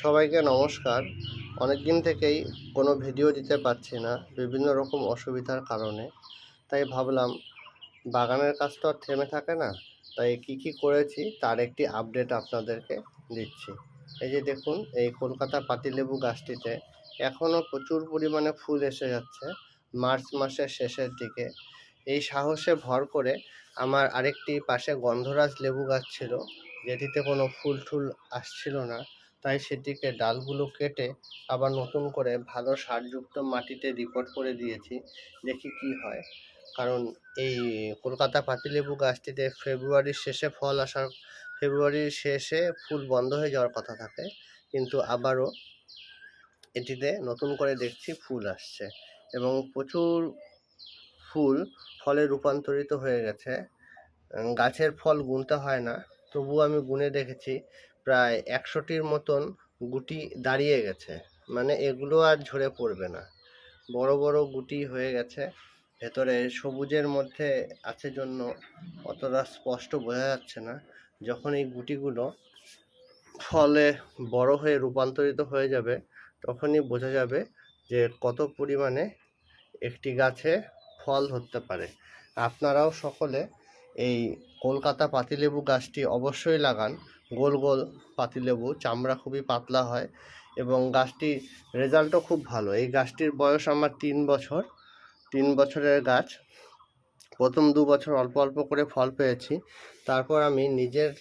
সবাইকে নমস্কার। অনেক দিন থেকেই কোনো ভিডিও দিতে পারছি না বিভিন্ন রকম অসুবিধার কারণে। তাই ভাবলাম বাগানের কাজ তো আর থেমে থাকে না, তাই কি করেছি তার একটি আপডেট আপনাদেরকে দিচ্ছি। এই যে দেখুন, এই কলকাতা পাতিলেবু গাছটিতে এখনও প্রচুর পরিমাণে ফুল এসে যাচ্ছে মার্চ মাসের শেষের দিকে। এই সাহসে ভর করে আমার আরেকটি পাশে গন্ধরাজ লেবু গাছ ছিল, যেটিতে কোনো ফুল টুল আসছিল না। তাই সেটিকে ডালগুলো কেটে আবার নতুন করে ভালো সারযুক্ত মাটিতে রিপোর্ট করে দিয়েছি, দেখি কি হয়। কারণ এই কলকাতা পাতিলেবু গাছটিতে ফেব্রুয়ারির শেষে ফুল বন্ধ হয়ে যাওয়ার কথা থাকে, কিন্তু আবারও এটিতে নতুন করে দেখছি ফুল আসছে এবং প্রচুর ফুল ফলে রূপান্তরিত হয়ে গেছে। গাছের ফল গুনতে হয় না, তবুও আমি গুনে দেখেছি প্রায় 100টির মতন গুটি দাঁড়িয়ে গেছে। মানে এগুলো আর ঝরে পড়বে না, বড় বড় গুটি হয়ে গেছে। ভেতরে সবুজের মধ্যে আছে জন্য অতটা স্পষ্ট বোঝা যাচ্ছে না। যখন এই গুটিগুলো ফলে বড় হয়ে রূপান্তরিত হয়ে যাবে, তখনই বোঝা যাবে যে কত পরিমাণে একটি গাছে ফল ধরতে পারে। আপনারাও সকলে এই কলকাতা পাতিলেবু গাছটি অবশ্যই লাগান। গোল গোল পাতিলেবু, চামড়া খুবই পাতলা হয় এবং গাছটির রেজাল্টও খুব ভালো। এই গাছটির বয়স আমার 3 বছর, 3 বছরের গাছ। প্রথম 2 বছর অল্প অল্প করে ফল পেয়েছি, তারপর আমি নিজের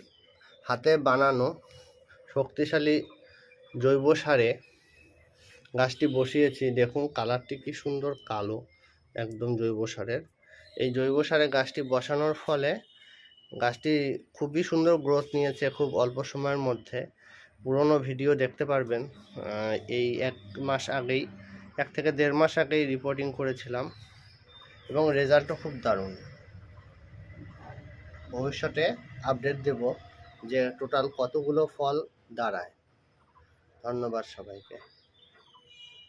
হাতে বানানো শক্তিশালী জৈব সারে গাছটি বসিয়েছি। দেখুন কালারটি কি সুন্দর, কালো একদম জৈব সারের। এই জৈব সারে গাছটি বসানোর ফলে গাছটি খুবই সুন্দর গ্রোথ নিয়েছে খুব অল্প সময়ের মধ্যে। পুরনো ভিডিও দেখতে পারবেন। এই 1 মাস আগেই, 1 থেকে 1.5 মাস আগেই রিপোর্টিং করেছিলাম এবং রেজাল্টও খুব দারুণ। ভবিষ্যতে আপডেট দেব যে টোটাল কতগুলো ফল দাঁড়ায়। ধন্যবাদ সবাইকে।